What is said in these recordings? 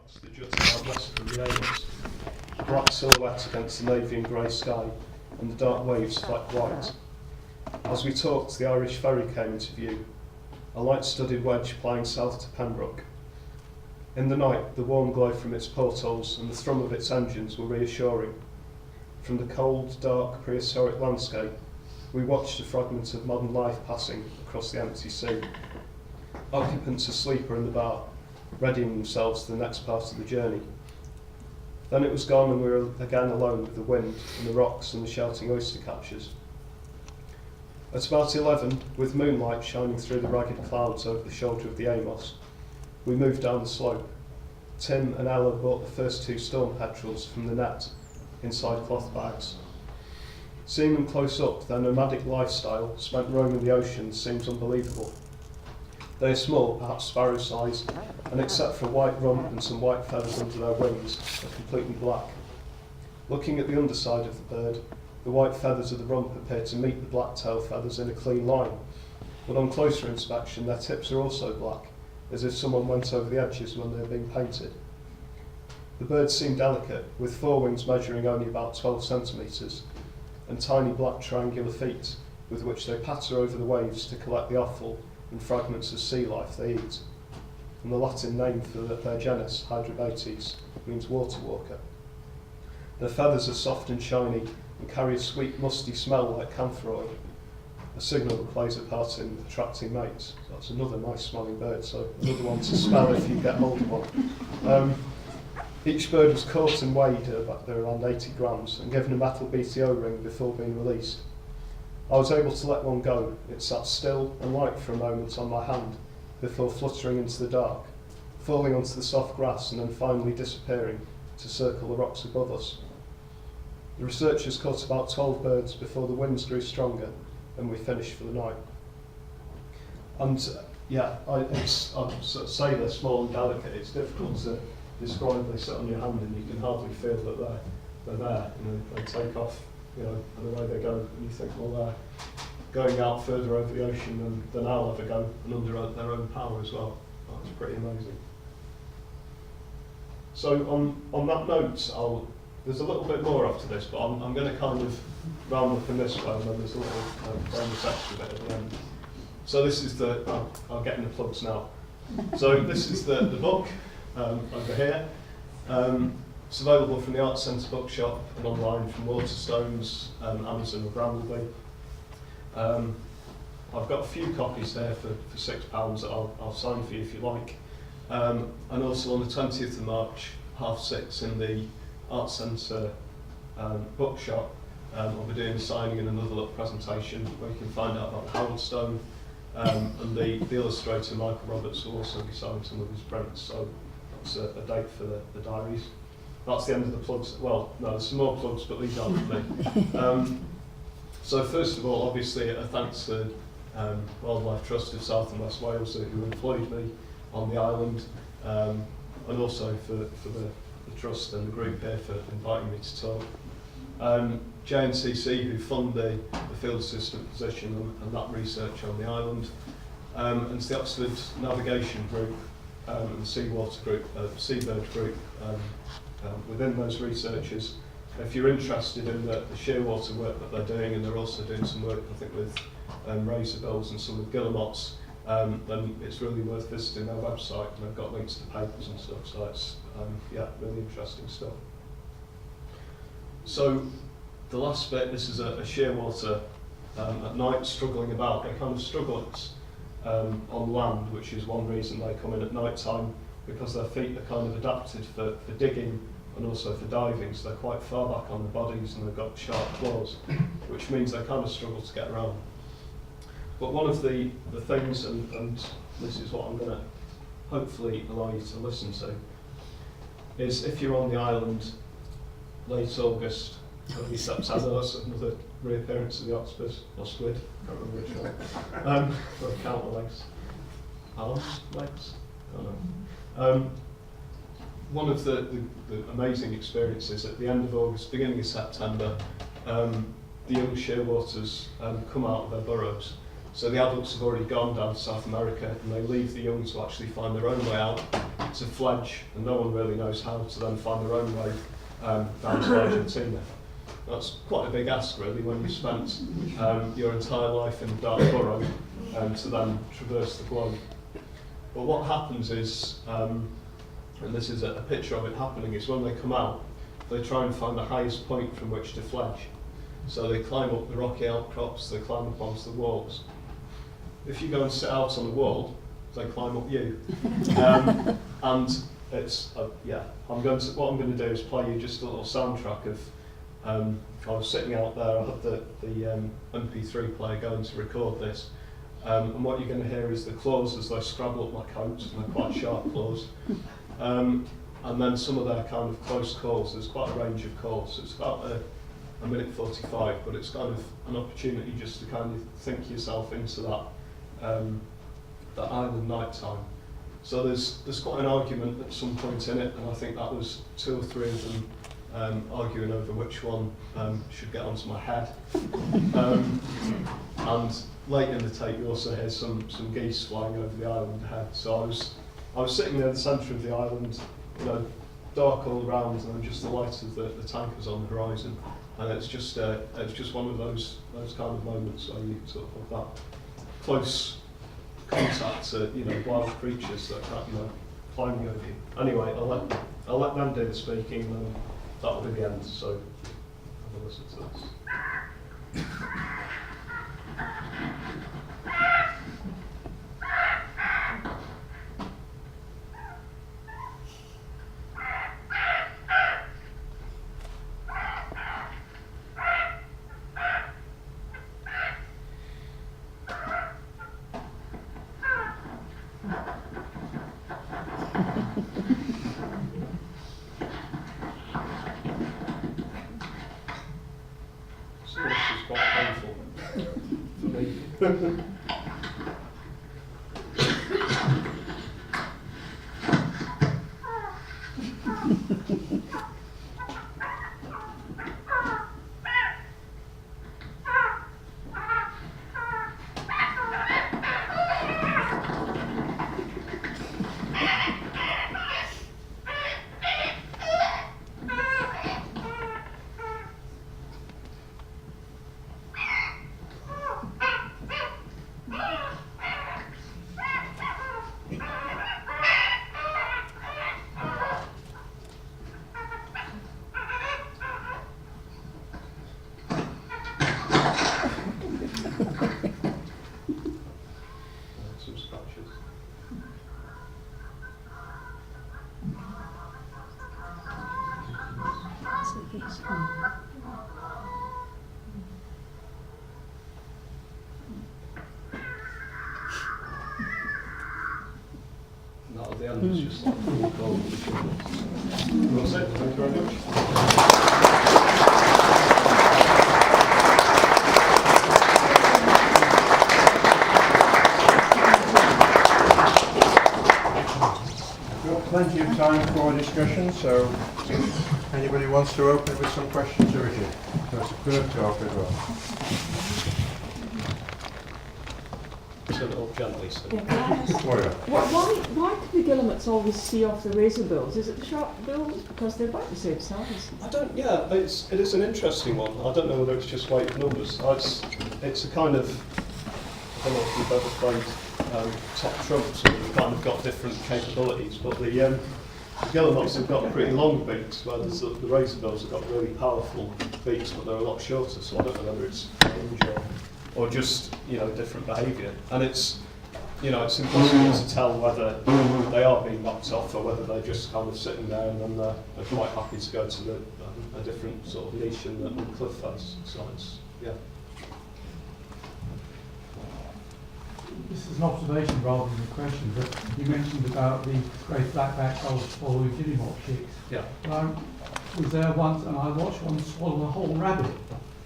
rocks that jutted out west from the Amos, black silhouette against the navy and grey sky, and the dark waves flecked white. As we talked, the Irish ferry came into view, a light-studded wedge plying south to Pembroke. In the night, the warm glow from its portholes and the thrum of its engines were reassuring. From the cold, dark, prehistoric landscape, we watched a fragment of modern life passing across the empty sea. Occupants asleep or in the bar, readying themselves for the next part of the journey. Then it was gone and we were again alone with the wind and the rocks and the shouting oyster catchers. At about 11, with moonlight shining through the ragged clouds over the shoulder of the Amos, we moved down the slope. Tim and Ella bought the first 2 storm petrels from the net inside cloth bags. Seeing them close up, their nomadic lifestyle spent roaming the ocean seems unbelievable. They are small, perhaps sparrow-sized, and except for a white rump and some white feathers under their wings, are completely black. Looking at the underside of the bird, the white feathers of the rump appear to meet the black tail feathers in a clean line, but on closer inspection their tips are also black, as if someone went over the edges when they were being painted. The birds seem delicate, with forewings measuring only about 12 centimetres, and tiny black triangular feet with which they patter over the waves to collect the offal and fragments of sea life they eat. And the Latin name for their genus, Hydrobates, means water walker. Their feathers are soft and shiny and carry a sweet musty smell like camphor oil, a signal that plays a part in attracting mates. So that's another nice smelling bird, so another one to smell if you get hold of one. Each bird was caught and weighed at around 80 grams and given a metal BTO ring before being released. I was able to let one go. It sat still and light for a moment on my hand before fluttering into the dark, falling onto the soft grass and then finally disappearing to circle the rocks above us. The researchers caught about 12 birds before the winds grew stronger and we finished for the night. And I say they're small and delicate. It's difficult to describe. They sit on your hand and you can hardly feel that they're there. You know, they take off, and away they go, and you think, well, they're going out further over the ocean than I'll ever go, and under their own power as well. That's pretty amazing. So on that note, there's a little bit more after this, but I'm going to kind of round up in this way, and then there's a little bonus extra bit at the end. So this is I'll get in the plugs now. So this is the book over here. It's available from the Arts Centre bookshop and online from Waterstones, Amazon or Brambleby. I've got a few copies there for £6 that I'll sign for you if you like. And also on the 20th of March, 6:30 in the Arts Centre bookshop, I'll be doing a signing and another little presentation where you can find out about the Howard Stone, and the illustrator Michael Roberts will also be signing some of his prints, so that's a date for the diaries. That's the end of the plugs. Well, no, there's some more plugs, but these aren't for me. So first of all, obviously, a thanks to Wildlife Trust of South and West Wales who employed me on the island, and also for the Trust and the group here for inviting me to talk. JNCC, who fund the field assistant position and that research on the island, and the Oxford Navigation Group and the Seawater Group, Seabird Group within those researchers. If you're interested in the shearwater work that they're doing, and they're also doing some work, I think, with razorbills and some with guillemots, then it's really worth visiting their website, and they've got links to papers and stuff, so it's really interesting stuff. So the last bit, this is a shearwater at night struggling about. They kind of struggle on land, which is one reason they come in at night time, because their feet are kind of adapted for digging and also for diving, so they're quite far back on their bodies and they've got sharp claws, which means they kind of struggle to get around. But one of the things, and this is what I'm going to hopefully allow you to listen to, is if you're on the island late August, early September, that's another reappearance of the octopus, or squid, can't remember which one, or count the legs, arms, legs, I don't know. One of the amazing experiences at the end of August, beginning of September, the young shearwaters come out of their burrows. So the adults have already gone down to South America, and they leave the young to actually find their own way out to fledge, and no one really knows how to then find their own way down to Argentina. That's quite a big ask, really, when you spent your entire life in a dark burrow to then traverse the globe. But what happens is, and this is a picture of it happening, is when they come out, they try and find the highest point from which to fledge. So they climb up the rocky outcrops, they climb up onto the walls. If you go and sit out on the wall, they climb up you. And it's, what I'm going to do is play you just a little soundtrack of, I was sitting out there, I had the MP3 player going to record this, and what you're going to hear is the claws as they scrabble up my coat, and they're quite sharp claws. And then some of their kind of close calls. There's quite a range of calls. It's about a minute 45, but it's kind of an opportunity just to kind of think yourself into that island night time. So there's quite an argument at some point in it, and I think that was 2 or 3 of them arguing over which one should get onto my head. And late in the tape, you also hear some geese flying over the island ahead. So I was sitting near the centre of the island, dark all around, and then just the light of the tankers on the horizon. And it's just one of those kind of moments where you sort of have that close contact to wild creatures that are climbing over you. Anyway, I'll let them do the speaking, and then that'll be the end. So have a listen to this. So this is quite painful for me. Some scratches. Not at the end, it's just like full cold. That's it, thank you very much. Plenty of time for discussion, so if anybody wants to open with some questions or issue, so it's a good talk as well. Turn it up gently, so. Yeah, can I ask, Oh, yeah. why do the guillemots always see off the razor bills? Is it the sharp bills? Because they're about the same size. It is an interesting one. I don't know whether it's just weight of numbers. It's a kind of, I don't know if you've ever played top trumps, so they've kind of got different capabilities, but the guillemots have got pretty long beaks, whereas the razor bills have got really powerful beaks, but they're a lot shorter, so I don't know whether it's range or just different behaviour. And it's impossible to tell whether they are being knocked off or whether they're just kind of sitting there and then they're quite happy to go to a different sort of niche in the cliff face. So it's, yeah. This is an observation rather than a question, but you mentioned about the great blackback gulls following guillemot chicks. Yeah. I was there once and I watched one swallow a whole rabbit.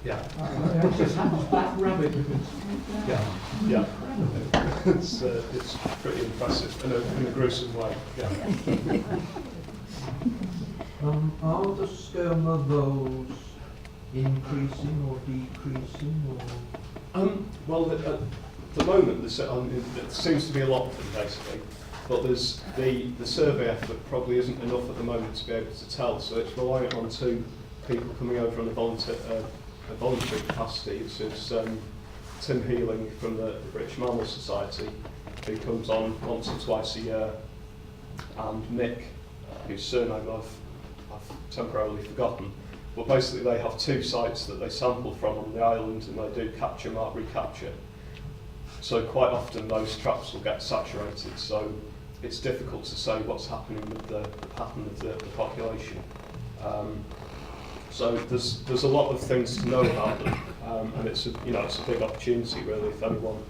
Yeah. It just happens black rabbit because Yeah. It's pretty impressive in a gruesome way. Yeah. Are the sperm of those increasing or decreasing or? Well, at the moment, it seems to be a lot of them basically. but there's the survey effort probably isn't enough at the moment to be able to tell, so it's reliant on two people coming over on a voluntary capacity. It's Tim Healing from the British Mammal Society, who comes on once or twice a year, and Nick, whose surname I've temporarily forgotten. But basically they have two sites that they sample from on the island, and they do capture, mark, recapture. So quite often those traps will get saturated, so it's difficult to say what's happening with the pattern of the population. So there's a lot of things to know about them, and it's a big opportunity really. If anyone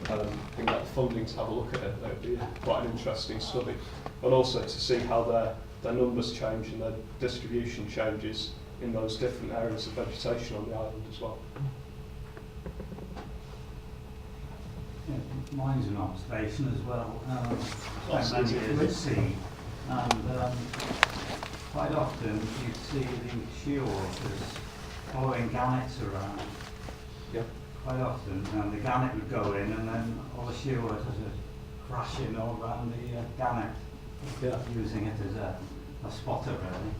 can get the funding to have a look at it, it would be quite an interesting study. But also to see how their numbers change and their distribution changes in those different areas of vegetation on the island as well. Yeah, mine's an observation as well. Lots Spent of many years at sea, and quite often you see the shearwaters following gannets around. Yeah. Quite often, and the gannet would go in, and then all the shearwaters are crashing all around the gannet, using it as a spotter really.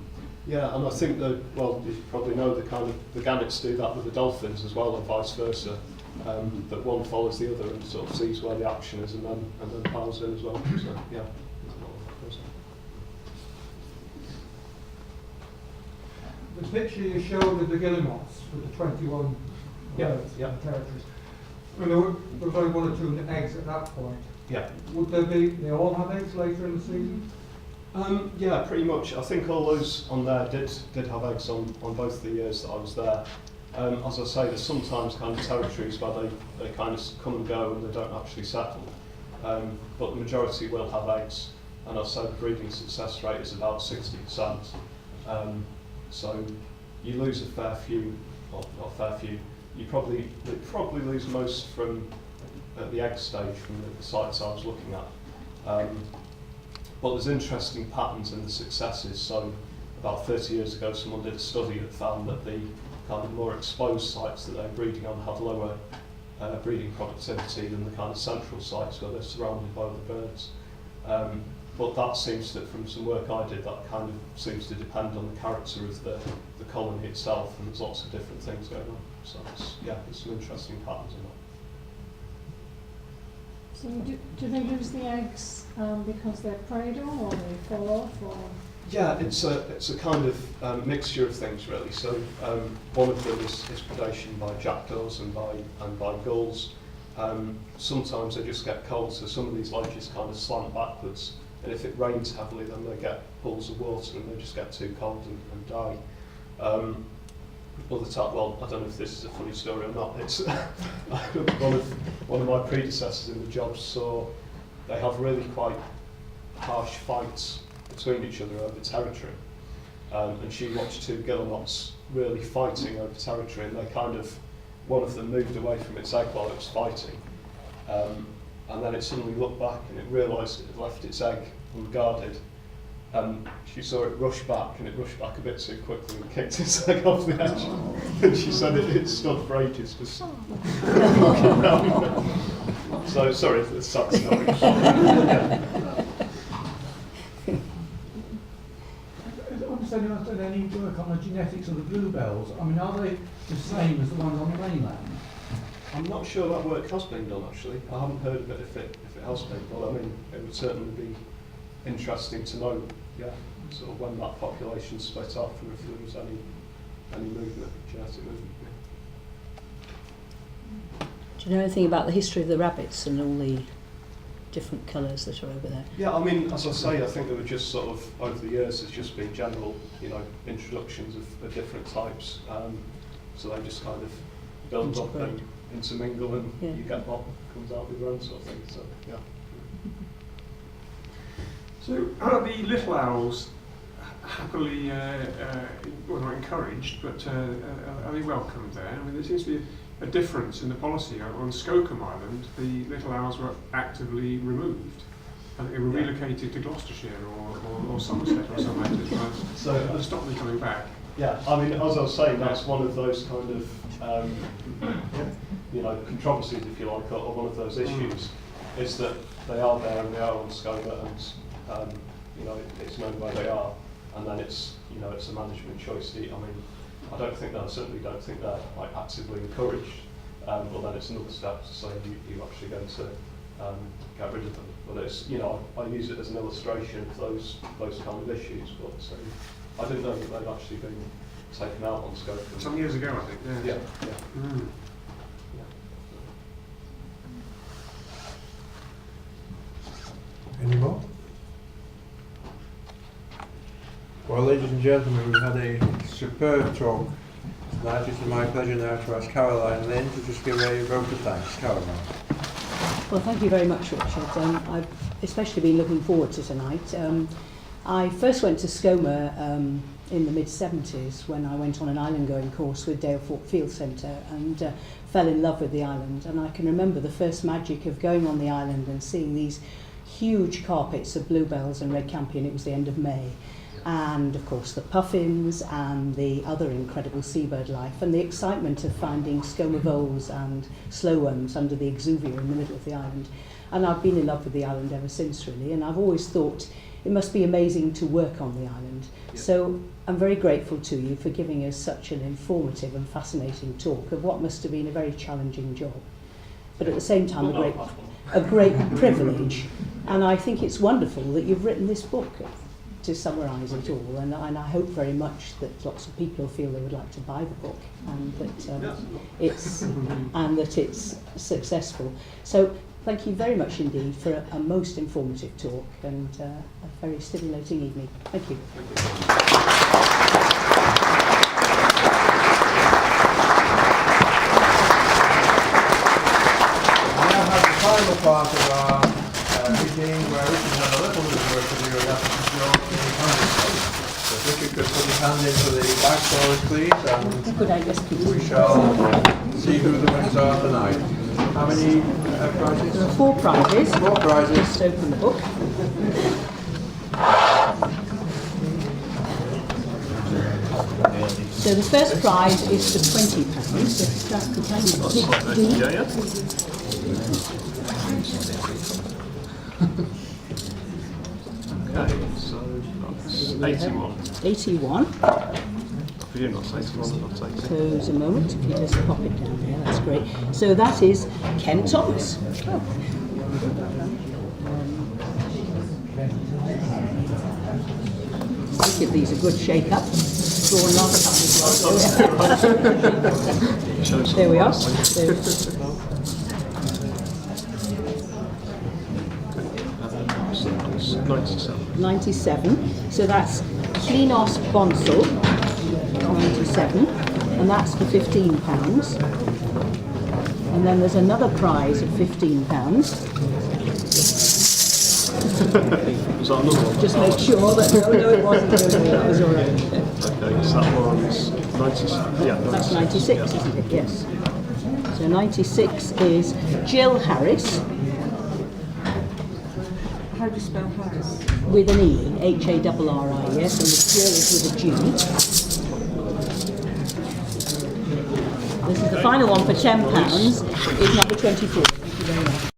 Yeah, and I think that, well, you probably know the gannets do that with the dolphins as well, and vice versa. That one follows the other and sort of sees where the action is, and then piles in as well. So yeah. The picture you showed of the guillemots with the 21 birds yeah. in the territories, when there was only 1 or 2 eggs at that point, Yeah. would they all have eggs later in the season? Yeah, pretty much. I think all those on there did have eggs on both the years that I was there. As I say, there's sometimes kind of territories where they kind of come and go and they don't actually settle. But the majority will have eggs, and I'd say the breeding success rate is about 60%. So you lose a fair few, you probably lose most from at the egg stage from the sites I was looking at. But there's interesting patterns in the successes. So about 30 years ago, someone did a study that found that the kind of more exposed sites that they're breeding on had lower breeding productivity than the kind of central sites where they're surrounded by the birds. But that seems to, from some work I did, that kind of seems to depend on the character of the colony itself, and there's lots of different things going on. So there's some interesting patterns in that. So do they lose the eggs because they're preyed on, or they fall off, or? Yeah, it's a kind of mixture of things really. So one of them is predation by jackdaws and by gulls. Sometimes they just get cold, so some of these ledges kind of slant backwards, and if it rains heavily, then they get pools of water and they just get too cold and die. Well, I don't know if this is a funny story or not. It's one of my predecessors in the job saw they have really quite harsh fights between each other over territory, and she watched 2 guillemots really fighting over territory, and one of them moved away from its egg while it was fighting, and then it suddenly looked back and it realised it had left its egg unguarded. She saw it rush back, and it rushed back a bit too quickly and kicked its egg off the edge. And she said it stood for ages just looking around. So, sorry for the sad story. Has anyone done any work on the genetics of the bluebells? I mean, are they the same as the ones on the mainland? I'm not sure that work has been done actually. I haven't heard of it if it has been, but I mean, it would certainly be interesting to know, sort of when that population split off and if there was any movement, genetic movement. Do you know anything about the history of the rabbits and all the different colours that are over there? Yeah, I mean, as I say, I think there were just sort of, over the years, there's just been general, introductions of different types. So they just kind of build up and intermingle, and you get what comes out with your own sort of thing. So, yeah. So are the little owls happily, well, not encouraged, but are they welcomed there? I mean, there seems to be a difference in the policy. On Skocum Island, the little owls were actively removed. I think they were relocated to Gloucestershire or Somerset or somewhere to stop them coming back. Yeah, I mean, as I was saying, that's one of those kind of, controversies, if you like, or one of those issues. is that they are there and they are on SCOMA, and you know, it's known where they are, and then it's, you know, it's a management choice. I mean, I certainly don't think they're like actively encouraged, but then it's another step to say you're actually going to get rid of them. But it's, you know, I use it as an illustration of those kind of issues. But I didn't know that they've actually been taken out on scope. Some years ago, I think. Yeah. Mm. Any more? Well, ladies and gentlemen, we've had a superb talk tonight. It is my pleasure now to ask Caroline Lynn to just give a vote of thanks. Caroline. Well, thank you very much, Richard. I've especially been looking forward to tonight. I first went to SCOMA in the mid-70s when I went on an island-going course with Dalefort Field Centre and fell in love with the island. And I can remember the first magic of going on the island and seeing these huge carpets of bluebells and red campion. It was the end of May. And of course the puffins and the other incredible seabird life and the excitement of finding skoma voles and slowworms under the exuvia in the middle of the island. And I've been in love with the island ever since, really, and I've always thought it must be amazing to work on the island. Yeah. So I'm very grateful to you for giving us such an informative and fascinating talk of what must have been a very challenging job, but at the same time a great privilege. And I think it's wonderful that you've written this book to summarise it all, and I hope very much that lots of people feel they would like to buy the book, and that it's successful. So thank you very much indeed for a most informative talk and a very stimulating evening. Thank you. We now have the final part of our meeting where Richard has a little bit of work to do, and that's to show the hand. So if Richard could put his hand into the bag for us, please, and Good idea, please. we shall see who the winners are tonight. How many prizes? There are 4 prizes. 4 prizes. Just open the book. So the first prize is for £20. So strap the tiny book. Okay, so that's 81. 81. For you, not 81, not 80. Pose a moment. If you just pop it down there, that's great. So that is Ken Thomas. Oh. I'll give these a good shake up. Drawn last time as well. There we are. So, 97. 97. So that's Klinos Bonsal, 97, and that's for £15. And then there's another prize of £15. Was that another one? Just make sure that no, it wasn't. That was all right. Okay, so that one's 96. Yeah, That's 96, isn't it? Yes. So 96 is Jill Harris. How do you spell Harris? With an E, Harris, yes, and the Jill is with a G. This is the final one for £10, is number 24. Thank you very much.